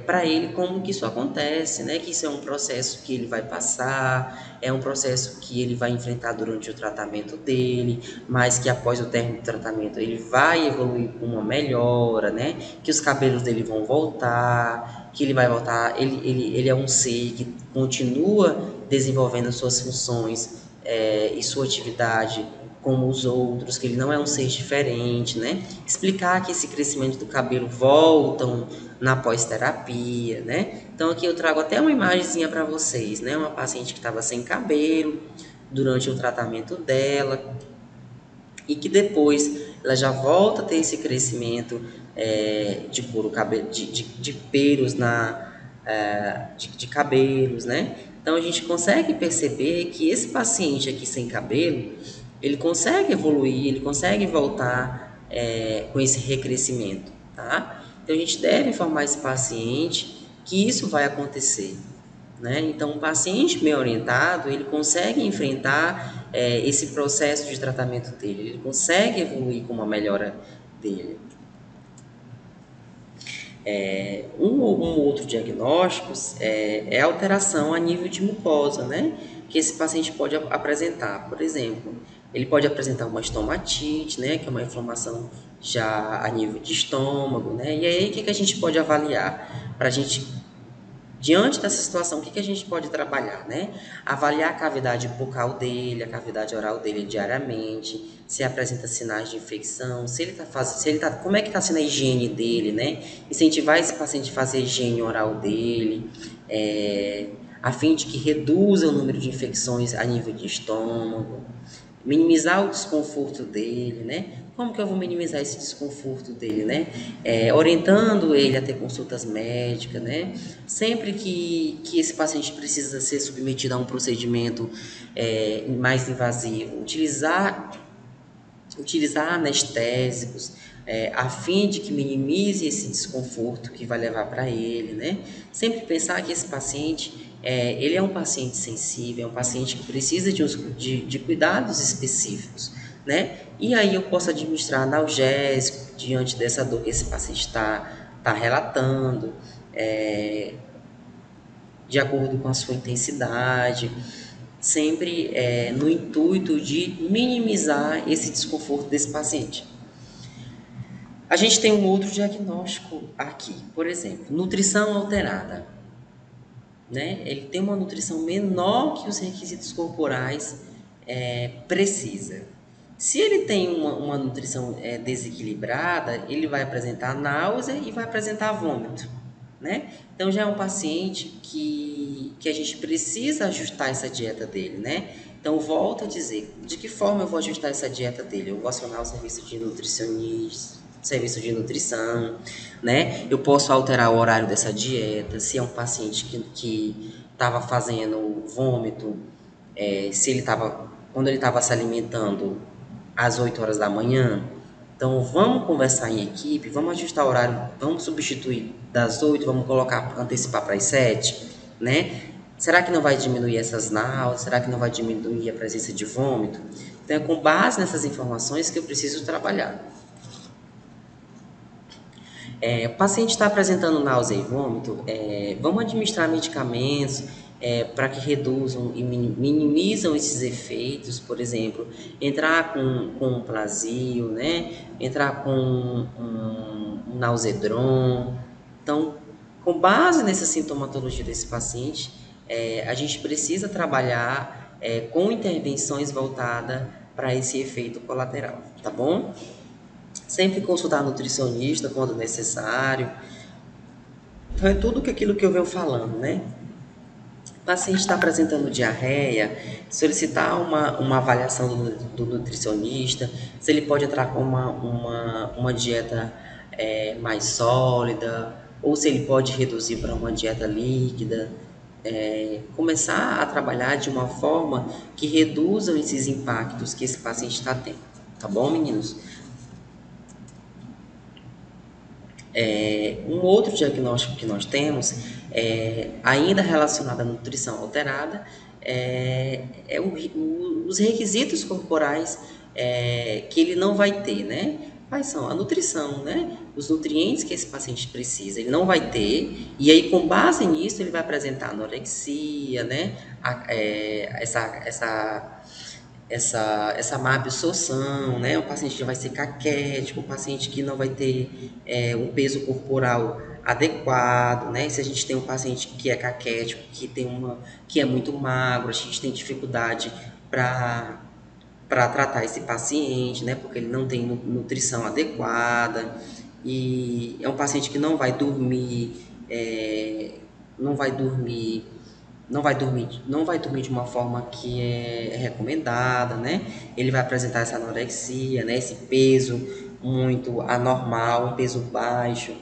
para ele como que isso acontece, né? Que isso é um processo que ele vai passar, é um processo que ele vai enfrentar durante o tratamento dele, mas que após o término do tratamento ele vai evoluir com uma melhora, né? Que os cabelos dele vão voltar, que ele vai voltar, ele é um ser que continua desenvolvendo suas funções e sua atividade como os outros, que ele não é um ser diferente, né? Explicar que esse crescimento do cabelo voltam na pós-terapia, né? Então aqui eu trago até uma imagenzinha para vocês, né? Uma paciente que estava sem cabelo durante o tratamento dela e que depois ela já volta a ter esse crescimento de couro cabelo, de pelos de cabelos, né? Então a gente consegue perceber que esse paciente aqui sem cabelo, ele consegue evoluir, ele consegue voltar com esse recrescimento, tá? Então a gente deve informar esse paciente que isso vai acontecer, né? Então, o paciente bem orientado, ele consegue enfrentar esse processo de tratamento dele, ele consegue evoluir com uma melhora dele. Um outro diagnóstico é alteração a nível de mucosa, né? Que esse paciente pode apresentar. Por exemplo, ele pode apresentar uma estomatite, né? Que é uma inflamação já a nível de estômago, né? E aí, o que a gente pode avaliar? Para a gente Diante dessa situação, o que a gente pode trabalhar, né? Avaliar a cavidade bucal dele, a cavidade oral dele diariamente, se apresenta sinais de infecção, se ele como é que está sendo a higiene dele, né? Incentivar esse paciente a fazer a higiene oral dele, a fim de que reduza o número de infecções a nível de estômago, minimizar o desconforto dele, né? Como que eu vou minimizar esse desconforto dele, né? Orientando ele a ter consultas médicas, né? Sempre que esse paciente precisa ser submetido a um procedimento mais invasivo, utilizar anestésicos, a fim de que minimize esse desconforto que vai levar para ele, né? Sempre pensar que esse paciente, ele é um paciente sensível, é um paciente que precisa de cuidados específicos, né? E aí eu posso administrar analgésico diante dessa dor que esse paciente está relatando, de acordo com a sua intensidade, sempre no intuito de minimizar esse desconforto desse paciente. A gente tem um outro diagnóstico aqui, por exemplo, nutrição alterada, né? Ele tem uma nutrição menor que os requisitos corporais precisa. Se ele tem uma nutrição desequilibrada, ele vai apresentar náusea e vai apresentar vômito, né? Então já é um paciente que a gente precisa ajustar essa dieta dele, né? Então volto a dizer, de que forma eu vou ajustar essa dieta dele? Eu vou acionar o serviço de nutricionista, serviço de nutrição, né? Eu posso alterar o horário dessa dieta, se é um paciente que estava fazendo vômito, se ele estava, quando ele estava se alimentando às 8 horas da manhã. Então vamos conversar em equipe, vamos ajustar o horário, vamos substituir das 8, vamos colocar, antecipar para as 7, né? Será que não vai diminuir essas náuseas? Será que não vai diminuir a presença de vômito? Então é com base nessas informações que eu preciso trabalhar. O paciente está apresentando náusea e vômito, vamos administrar medicamentos para que reduzam e minimizam esses efeitos, por exemplo, entrar com um Plasio, né? Entrar com um Nausedron. Então, com base nessa sintomatologia desse paciente, a gente precisa trabalhar com intervenções voltadas para esse efeito colateral, tá bom? Sempre consultar nutricionista quando necessário. Então, é tudo aquilo que eu venho falando, né? O paciente está apresentando diarreia, solicitar uma avaliação do nutricionista, se ele pode entrar com uma dieta mais sólida, ou se ele pode reduzir para uma dieta líquida. Começar a trabalhar de uma forma que reduzam esses impactos que esse paciente está tendo. Tá bom, meninos? Um outro diagnóstico que nós temos, ainda relacionado à nutrição alterada, os requisitos corporais que ele não vai ter, né? Quais são? A nutrição, né? Os nutrientes que esse paciente precisa, ele não vai ter, e aí com base nisso ele vai apresentar anorexia, né? Essa má absorção, né? O paciente que vai ser caquético, o paciente que não vai ter um peso corporal adequado, né? Se a gente tem um paciente que é caquético, que é muito magro, a gente tem dificuldade para tratar esse paciente, né? Porque ele não tem nutrição adequada e é um paciente que não vai dormir, não vai dormir, não vai dormir de uma forma que é recomendada, né? Ele vai apresentar essa anorexia, né? Esse peso muito anormal, um peso baixo.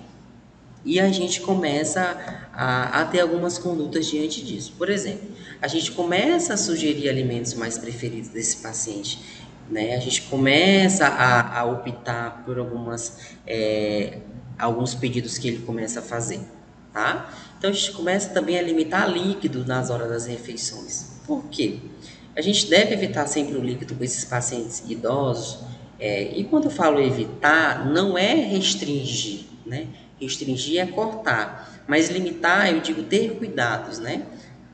E a gente começa a ter algumas condutas diante disso. Por exemplo, a gente começa a sugerir alimentos mais preferidos desse paciente, né? A gente começa a optar por alguns pedidos que ele começa a fazer, tá? Então a gente começa também a limitar líquido nas horas das refeições. Por quê? A gente deve evitar sempre o líquido com esses pacientes idosos. E quando eu falo evitar, não é restringir, né? Restringir é cortar, mas limitar, eu digo ter cuidados, né?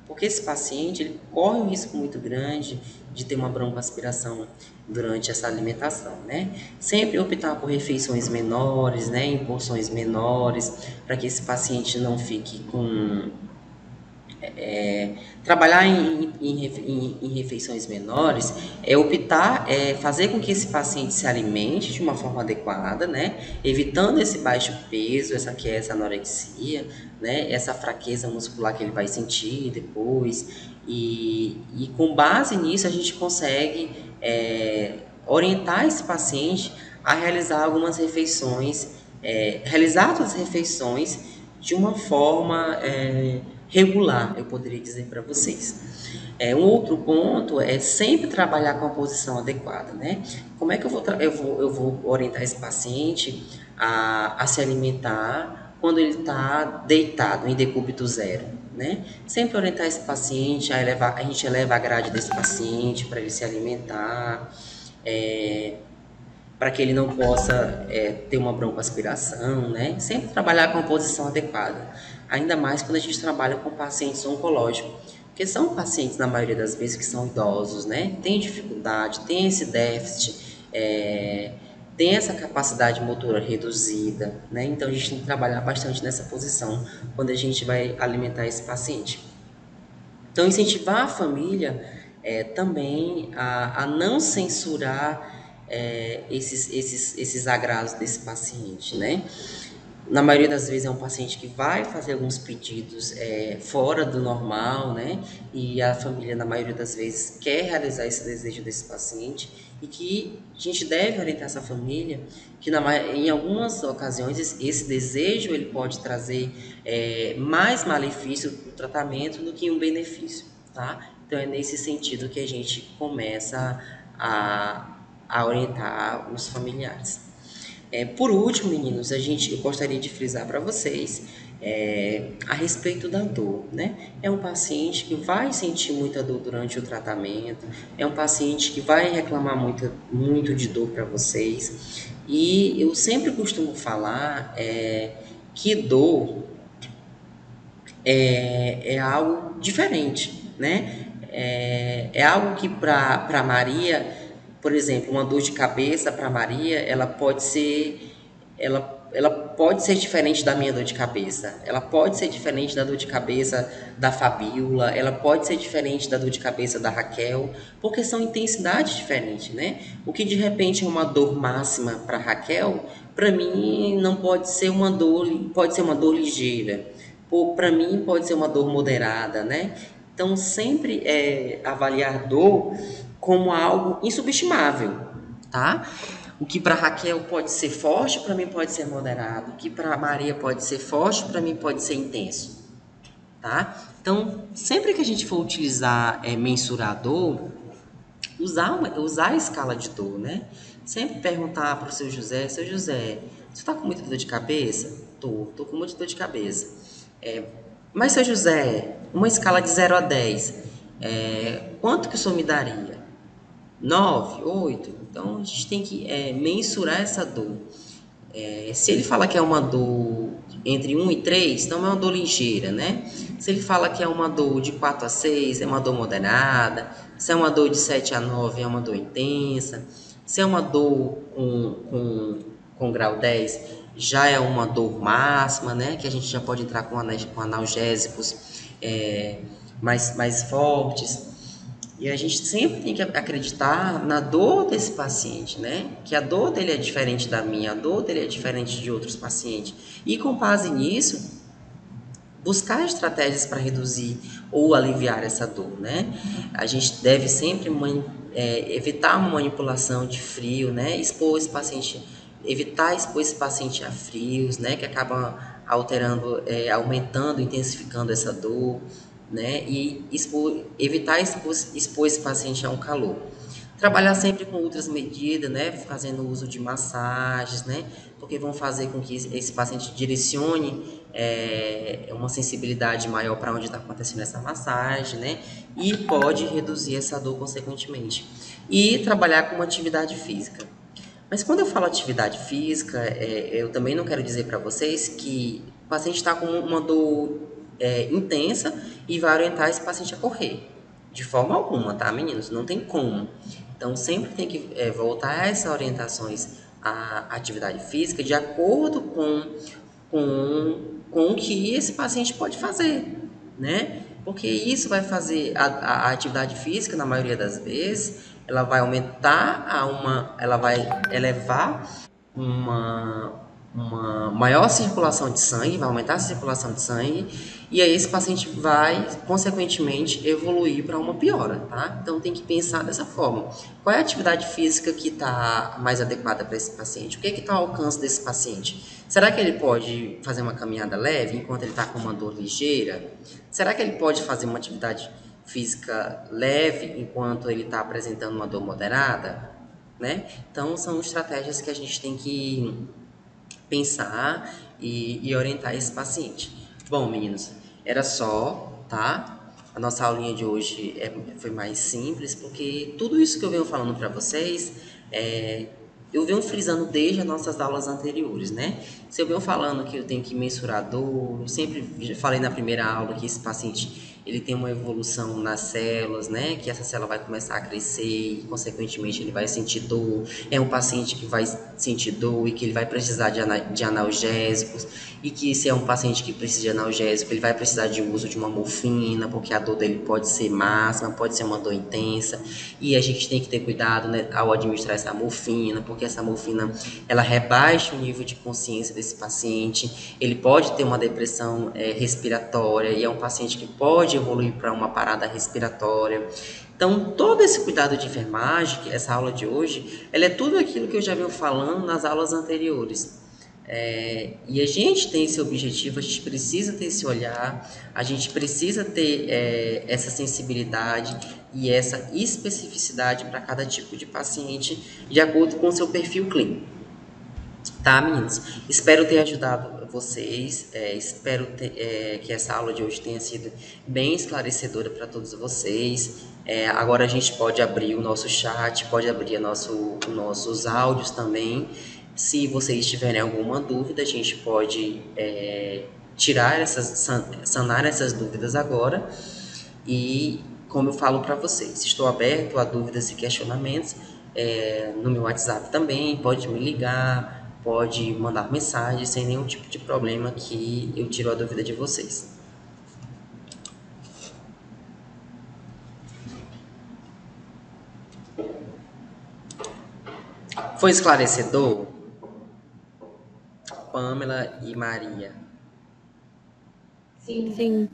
Porque esse paciente ele corre um risco muito grande de ter uma broncoaspiração durante essa alimentação, né? Sempre optar por refeições menores, né? Em porções menores, para que esse paciente não fique com trabalhar em refeições menores é optar, fazer com que esse paciente se alimente de uma forma adequada, né? Evitando esse baixo peso, essa anorexia, né? Essa fraqueza muscular que ele vai sentir depois. E com base nisso a gente consegue orientar esse paciente a realizar algumas refeições, realizar as refeições de uma forma regular, eu poderia dizer para vocês. Um outro ponto é sempre trabalhar com a posição adequada, né? Como é que eu vou orientar esse paciente a se alimentar quando ele está deitado em decúbito zero, né? Sempre orientar esse paciente a gente eleva a grade desse paciente para ele se alimentar, para que ele não possa ter uma broncoaspiração, né? Sempre trabalhar com a posição adequada. Ainda mais quando a gente trabalha com pacientes oncológicos, porque são pacientes, na maioria das vezes, que são idosos, né? Tem dificuldade, tem esse déficit, tem essa capacidade motora reduzida, né? Então a gente tem que trabalhar bastante nessa posição quando a gente vai alimentar esse paciente. Então, incentivar a família também a não censurar esses agrados desse paciente, né? Na maioria das vezes é um paciente que vai fazer alguns pedidos fora do normal, né? E a família, na maioria das vezes, quer realizar esse desejo desse paciente e que a gente deve orientar essa família que em algumas ocasiões esse desejo ele pode trazer mais malefício para o tratamento do que um benefício, tá? Então é nesse sentido que a gente começa a orientar os familiares. Por último, meninos, eu gostaria de frisar para vocês a respeito da dor, né? É um paciente que vai sentir muita dor durante o tratamento, é um paciente que vai reclamar muito de dor para vocês. E eu sempre costumo falar que dor é algo diferente, né? É algo que para Maria, por exemplo, uma dor de cabeça para Maria, ela pode ser diferente da minha dor de cabeça. Ela pode ser diferente da dor de cabeça da Fabíola, ela pode ser diferente da dor de cabeça da Raquel, porque são intensidades diferentes, né? O que de repente é uma dor máxima para Raquel, para mim não pode ser uma dor, pode ser uma dor ligeira. Para mim pode ser uma dor moderada, né? Então sempre avaliar dor como algo insubestimável, tá? O que para Raquel pode ser forte, para mim pode ser moderado. O que para Maria pode ser forte, para mim pode ser intenso, tá? Então, sempre que a gente for utilizar mensurador, usar a escala de dor, né? Sempre perguntar para o seu José, você está com muita dor de cabeça? Tô com muita dor de cabeça. Mas, seu José, uma escala de 0 a 10, quanto que o senhor me daria? 9, 8? Então, a gente tem que mensurar essa dor. Se ele fala que é uma dor entre 1 e 3, então é uma dor ligeira, né? Se ele fala que é uma dor de 4 a 6, é uma dor moderada. Se é uma dor de 7 a 9, é uma dor intensa. Se é uma dor com grau 10, já é uma dor máxima, né? Que a gente já pode entrar com analgésicos mais fortes. E a gente sempre tem que acreditar na dor desse paciente, né? Que a dor dele é diferente da minha, a dor dele é diferente de outros pacientes. E com base nisso, buscar estratégias para reduzir ou aliviar essa dor, né? A gente deve sempre evitar uma manipulação de frio, né? Evitar expor esse paciente a frios, né? Que acabam alterando, aumentando, intensificando essa dor, né? E evitar expor esse paciente a um calor. Trabalhar sempre com outras medidas, né? Fazendo uso de massagens, né? Porque vão fazer com que esse paciente direcione uma sensibilidade maior para onde está acontecendo essa massagem, né? E pode reduzir essa dor consequentemente. E trabalhar com uma atividade física. Mas quando eu falo atividade física, eu também não quero dizer para vocês que o paciente está com uma dor intensa e vai orientar esse paciente a correr. De forma alguma, tá, meninos? Não tem como. Então, sempre tem que voltar essas orientações à atividade física de acordo com o que esse paciente pode fazer, né? Porque isso vai fazer a atividade física, na maioria das vezes, ela vai ela vai elevar uma, uma maior circulação de sangue, vai aumentar a circulação de sangue, e aí esse paciente vai, consequentemente, evoluir para uma piora, tá? Então tem que pensar dessa forma. Qual é a atividade física que está mais adequada para esse paciente? O que está ao alcance desse paciente? Será que ele pode fazer uma caminhada leve enquanto ele está com uma dor ligeira? Será que ele pode fazer uma atividade física leve enquanto ele está apresentando uma dor moderada? Né? Então, são estratégias que a gente tem que pensar e orientar esse paciente. Bom, meninos, era só, tá? A nossa aulinha de hoje foi mais simples, porque tudo isso que eu venho falando para vocês, eu venho frisando desde as nossas aulas anteriores, né? Se eu venho falando que eu tenho que mensurar a dor, eu sempre falei na primeira aula que esse paciente ele tem uma evolução nas células, né? Que essa célula vai começar a crescer e, consequentemente, ele vai sentir dor. É um paciente que vai sentir dor e que ele vai precisar de analgésicos. E que se é um paciente que precisa de analgésico, ele vai precisar de uso de uma morfina, porque a dor dele pode ser máxima, pode ser uma dor intensa. E a gente tem que ter cuidado, né, ao administrar essa morfina, porque essa morfina, ela rebaixa o nível de consciência desse paciente. Ele pode ter uma depressão respiratória e é um paciente que pode evoluir para uma parada respiratória. Então, todo esse cuidado de enfermagem, essa aula de hoje, ela é tudo aquilo que eu já venho falando nas aulas anteriores. E a gente tem esse objetivo, a gente precisa ter esse olhar, a gente precisa ter essa sensibilidade e essa especificidade para cada tipo de paciente, de acordo com o seu perfil clínico. Tá, meninos? Espero ter ajudado vocês. Espero que essa aula de hoje tenha sido bem esclarecedora para todos vocês. Agora a gente pode abrir o nosso chat, pode abrir nossos áudios também. Se vocês tiverem alguma dúvida, a gente pode sanar essas dúvidas agora. E, como eu falo para vocês, estou aberto a dúvidas e questionamentos no meu WhatsApp também. Pode me ligar, pode mandar mensagem sem nenhum tipo de problema que eu tiro a dúvida de vocês. Foi esclarecedor? Pamela e Maria. Sim,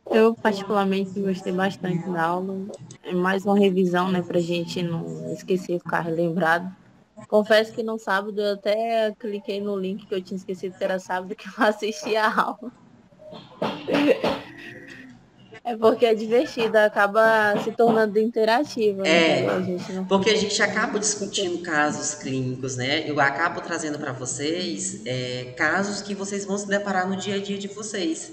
eu particularmente gostei bastante da aula. É mais uma revisão, né, pra gente não esquecer, ficar relembrado. Confesso que no sábado eu até cliquei no link que eu tinha esquecido que era sábado que eu assisti a aula. É porque é divertida, acaba se tornando interativa, né? A gente não Porque a gente acaba discutindo casos clínicos, né? Eu acabo trazendo para vocês casos que vocês vão se deparar no dia a dia de vocês.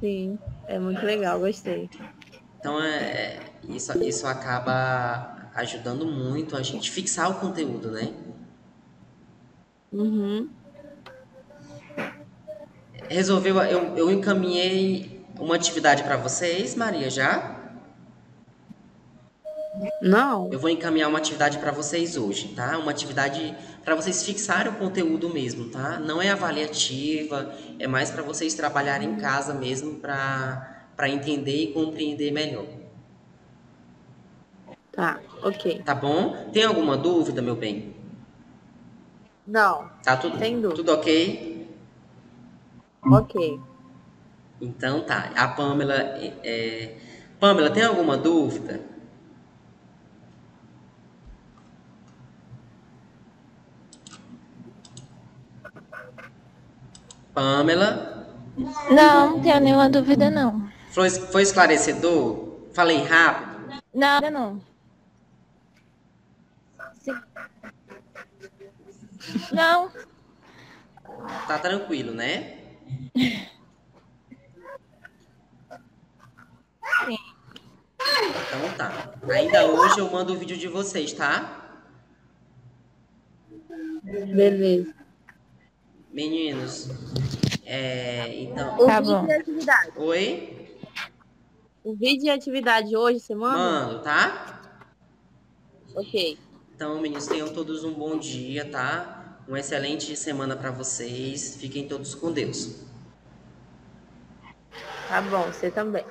Sim, é muito legal, gostei. Então, isso acaba ajudando muito a gente fixar o conteúdo, né? Uhum. Eu encaminhei uma atividade para vocês, Maria, já? Não, Eu vou encaminhar uma atividade para vocês hoje, tá? Uma atividade para vocês fixarem o conteúdo mesmo, tá? Não é avaliativa, é mais para vocês trabalharem em casa mesmo para entender e compreender melhor. Tá, ok. Tá bom? Tem alguma dúvida, meu bem? Não, Tá tudo, sem dúvida. tudo ok? Ok. Então tá. A Pamela. Pamela, tem alguma dúvida? Pamela? Não, não tenho nenhuma dúvida, não. Foi esclarecedor? Falei rápido? Não, não. Sim. Não, Tá tranquilo, né? sim. Então tá. Ainda hoje eu mando o vídeo de vocês, tá? Beleza. Meninos, então. O Tá vídeo bom. de atividade. Oi? O vídeo de atividade hoje você manda? Mando, tá? Ok. Então, meninos, tenham todos um bom dia, tá? Uma excelente semana pra vocês. Fiquem todos com Deus. Tá bom, você também.